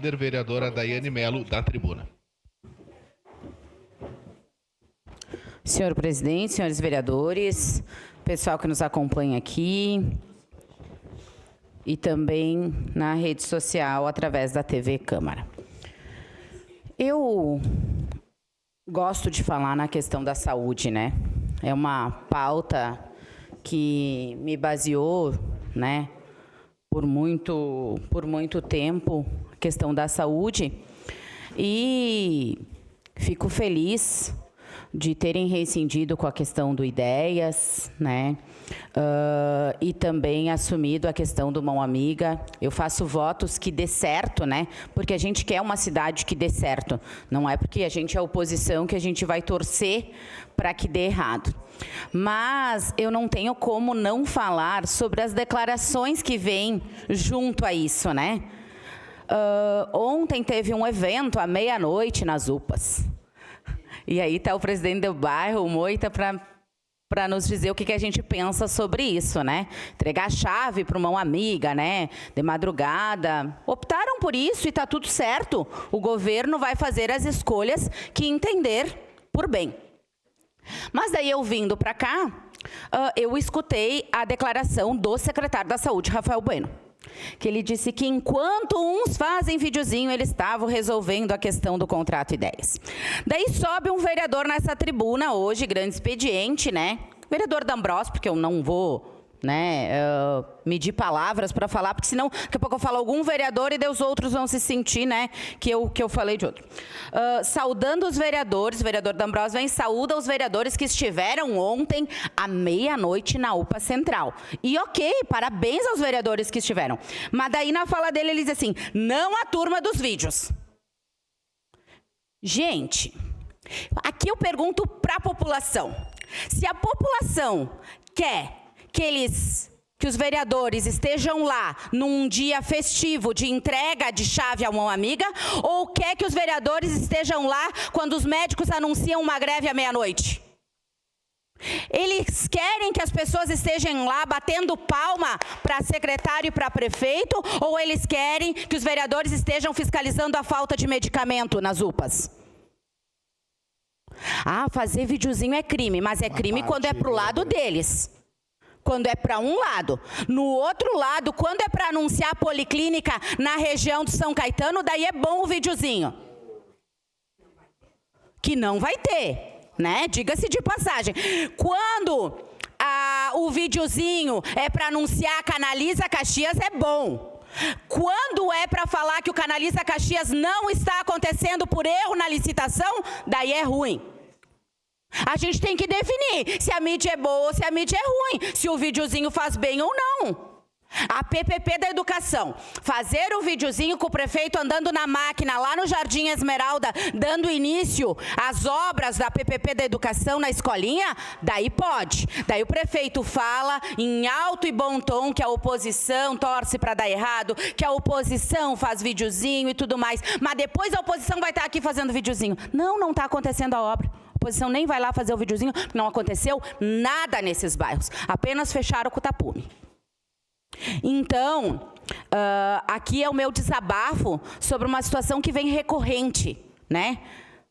Vereadora Daiane Melo, da tribuna. Senhor presidente, senhores vereadores, pessoal que nos acompanha aqui e também na rede social através da TV Câmara. Eu gosto de falar na questão da saúde, né? É uma pauta que me baseou, né, por muito tempo, a questão da saúde, e fico feliz de terem rescindido com a questão do Ideias, né? E também assumido a questão do Mão Amiga. Eu faço votos que dê certo, né? Porque a gente quer uma cidade que dê certo. Não é porque a gente é oposição que a gente vai torcer para que dê errado. Mas eu não tenho como não falar sobre as declarações que vêm junto a isso, né? Ontem teve um evento à meia-noite nas UPAs. E aí está o presidente do bairro, o Moita, para nos dizer o que a gente pensa sobre isso, né? Entregar a chave para o Mão Amiga, né? De madrugada. Optaram por isso e está tudo certo. O governo vai fazer as escolhas que entender por bem. Mas daí eu vindo para cá, eu escutei a declaração do secretário da Saúde, Rafael Bueno, que ele disse que enquanto uns fazem videozinho, eles estavam resolvendo a questão do contrato Ideias. Daí sobe um vereador nessa tribuna hoje, grande expediente, né? Vereador D'Ambrosio, porque eu não vou, né, medir palavras para falar, porque senão daqui a pouco eu falo algum vereador e daí os outros vão se sentir, né, que eu falei de outro. Saudando os vereadores, o vereador D'Ambrosio vem, saúda os vereadores que estiveram ontem à meia-noite na UPA Central. E ok, parabéns aos vereadores que estiveram. Mas daí na fala dele ele diz assim, não a turma dos vídeos. Gente, aqui eu pergunto para a população. Se a população quer que os vereadores estejam lá num dia festivo de entrega de chave à Mão Amiga, ou quer que os vereadores estejam lá quando os médicos anunciam uma greve à meia-noite? Eles querem que as pessoas estejam lá batendo palma para secretário e para prefeito, ou eles querem que os vereadores estejam fiscalizando a falta de medicamento nas UPAs? Fazer videozinho é crime, mas é crime quando é pro lado deles. Quando é para um lado. No outro lado, quando é para anunciar a policlínica na região do São Caetano, daí é bom o videozinho. Que não vai ter, né? Diga-se de passagem. Quando o videozinho é para anunciar a Canaliza Caxias, é bom. Quando é para falar que o Canaliza Caxias não está acontecendo por erro na licitação, daí é ruim. A gente tem que definir se a mídia é boa ou se a mídia é ruim, se o videozinho faz bem ou não. A PPP da Educação, fazer o videozinho com o prefeito andando na máquina lá no Jardim Esmeralda, dando início às obras da PPP da Educação na escolinha, daí pode. Daí o prefeito fala em alto e bom tom que a oposição torce para dar errado, que a oposição faz videozinho e tudo mais, mas depois a oposição vai estar aqui fazendo videozinho. Não está acontecendo a obra. A oposição nem vai lá fazer o videozinho, não aconteceu nada nesses bairros, apenas fecharam com o tapume. Então, aqui é o meu desabafo sobre uma situação que vem recorrente, né?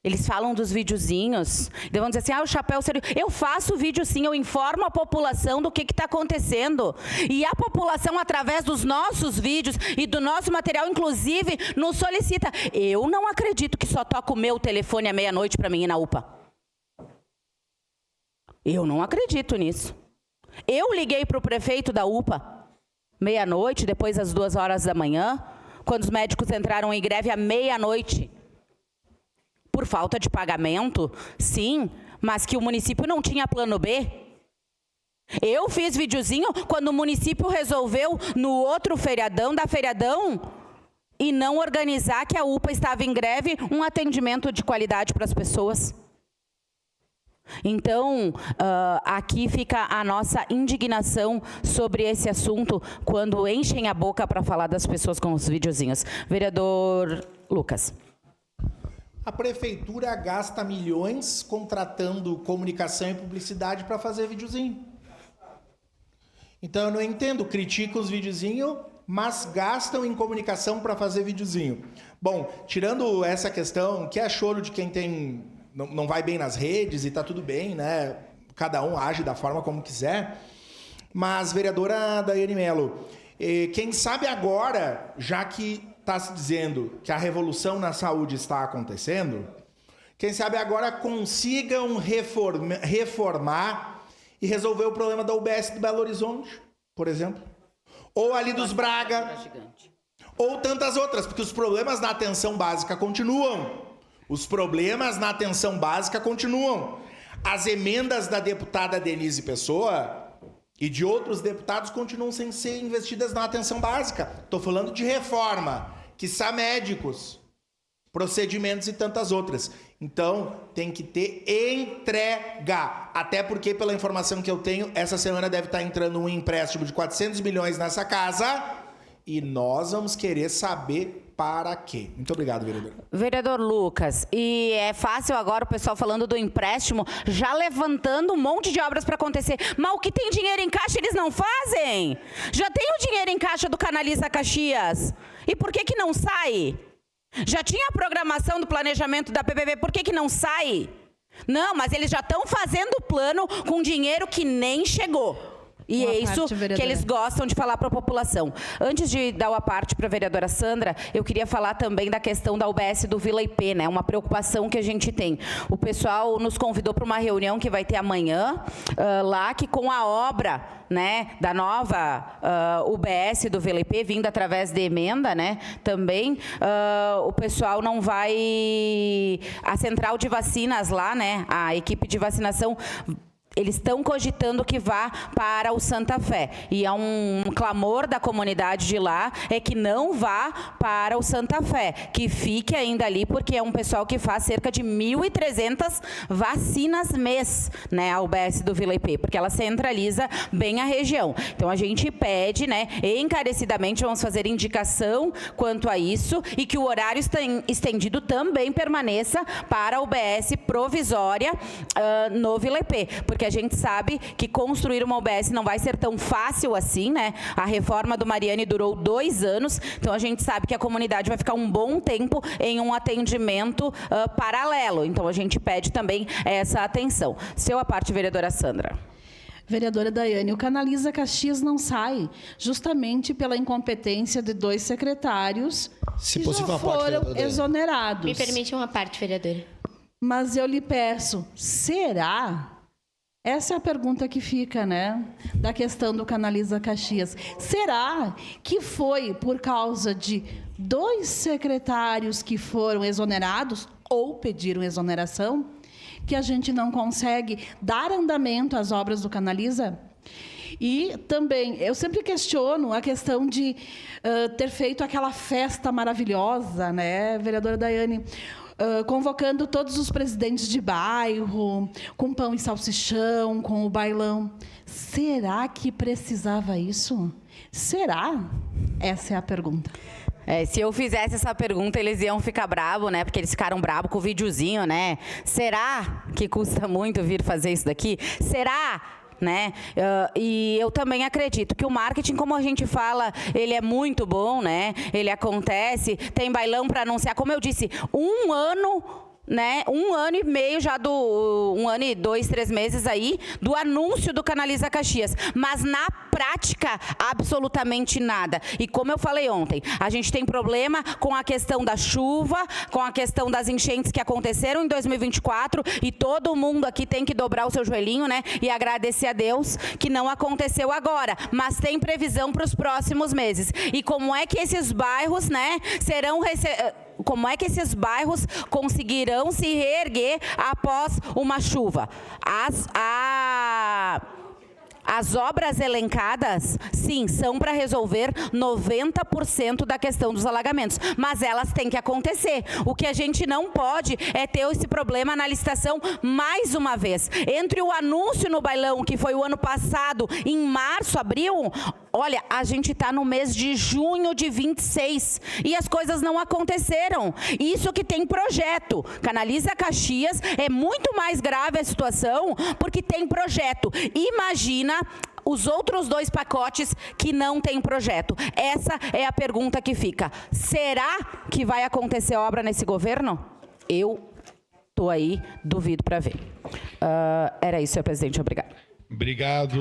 Eles falam dos videozinhos, vão dizer assim, o chapéu seria... Eu faço vídeo sim, eu informo a população do que está acontecendo. E a população, através dos nossos vídeos e do nosso material, inclusive, nos solicita. Eu não acredito que só toca o meu telefone à meia-noite para mim ir na UPA. Eu não acredito nisso. Eu liguei para o prefeito da UPA, meia-noite, depois das 2 horas da manhã, quando os médicos entraram em greve à meia-noite. Por falta de pagamento, sim, mas que o município não tinha plano B. Eu fiz videozinho quando o município resolveu, no outro feriadão, e não organizar, que a UPA estava em greve, um atendimento de qualidade para as pessoas. Então, aqui fica a nossa indignação sobre esse assunto, quando enchem a boca para falar das pessoas com os videozinhos. Vereador Lucas. A prefeitura gasta milhões contratando comunicação e publicidade para fazer videozinho. Então, eu não entendo, critica os videozinhos mas gastam em comunicação para fazer videozinho. Bom, tirando essa questão, que é choro de quem não vai bem nas redes e tá tudo bem, né? Cada um age da forma como quiser. Mas, vereadora Daiane Mello, quem sabe agora, já que está se dizendo que a revolução na saúde está acontecendo, quem sabe agora consigam reformar e resolver o problema da UBS do Belo Horizonte, por exemplo. Ou ali dos Braga. Ou tantas outras, porque os problemas na atenção básica continuam. Os problemas na atenção básica continuam. As emendas da deputada Denise Pessoa e de outros deputados continuam sem ser investidas na atenção básica. Estou falando de reforma, quiçá médicos, procedimentos e tantas outras. Então, tem que ter entrega. Até porque, pela informação que eu tenho, essa semana deve estar entrando um empréstimo de 400 milhões nessa casa e nós vamos querer saber para quê. Muito obrigado, vereador. Vereador Lucas, e é fácil agora o pessoal falando do empréstimo, já levantando um monte de obras para acontecer. Mas o que tem dinheiro em caixa, eles não fazem. Já tem o dinheiro em caixa do Canaliza Caxias. E por que não sai? Já tinha a programação do planejamento da PPP, por que não sai? Não, mas eles já estão fazendo o plano com dinheiro que nem chegou. E é isso que eles gostam de falar para a população. Antes de dar o aparte para a vereadora Sandra, eu queria falar também da questão da UBS do Vila IP, né? Uma preocupação que a gente tem. O pessoal nos convidou para uma reunião que vai ter amanhã, lá, que com a obra, né, da nova UBS do Vila IP, vinda através de emenda, né, também, o pessoal não vai... A central de vacinas lá, né, a equipe de vacinação... Eles estão cogitando que vá para o Santa Fé. E é um clamor da comunidade de lá, é que não vá para o Santa Fé, que fique ainda ali, porque é um pessoal que faz cerca de 1.300 vacinas mês, né, a UBS do Vila IP, porque ela centraliza bem a região. Então, a gente pede, né, encarecidamente, vamos fazer indicação quanto a isso, e que o horário estendido também permaneça para a UBS provisória no Vila IP, porque a gente sabe que construir uma UBS não vai ser tão fácil assim, né? A reforma do Mariane durou 2 anos, então a gente sabe que a comunidade vai ficar um bom tempo em um atendimento paralelo. Então a gente pede também essa atenção. Seu a parte, vereadora Sandra. Vereadora Daiane, o Canaliza Caxias não sai justamente pela incompetência de 2 secretários que já foram exonerados. Me permite uma parte, vereadora. Mas eu lhe peço, será? Essa é a pergunta que fica, né, da questão do Canaliza Caxias. Será que foi por causa de 2 secretários que foram exonerados ou pediram exoneração que a gente não consegue dar andamento às obras do Canaliza? E também, eu sempre questiono a questão de ter feito aquela festa maravilhosa, né, vereadora Daiane? Convocando todos os presidentes de bairro, com pão e salsichão, com o bailão. Será que precisava isso? Será? Essa é a pergunta. Se eu fizesse essa pergunta, eles iam ficar bravos, né? Porque eles ficaram bravos com o videozinho, né? Será que custa muito vir fazer isso daqui? Será? Né? E eu também acredito que o marketing, como a gente fala, ele é muito bom, né? Ele acontece, tem bailão para anunciar, como eu disse, 1 ano, né? 1 ano e meio já 1 ano e 2, 3 meses aí do anúncio do Canaliza Caxias, mas na prática absolutamente nada. E como eu falei ontem, a gente tem problema com a questão da chuva, com a questão das enchentes que aconteceram em 2024 e todo mundo aqui tem que dobrar o seu joelhinho, né, e agradecer a Deus que não aconteceu agora, mas tem previsão para os próximos meses. E como é que esses bairros, né, como é que esses bairros conseguirão se reerguer após uma chuva? As obras elencadas, sim, são para resolver 90% da questão dos alagamentos, mas elas têm que acontecer. O que a gente não pode é ter esse problema na licitação mais uma vez. Entre o anúncio no bailão, que foi o ano passado, em março, abril, olha, a gente está no mês de junho de 26 e as coisas não aconteceram. Isso que tem projeto. Canaliza Caxias é muito mais grave a situação porque tem projeto. Imagina os outros 2 pacotes que não tem projeto? Essa é a pergunta que fica. Será que vai acontecer obra nesse governo? Eu tô aí, duvido para ver. Era isso, senhor presidente. Obrigada. Obrigado.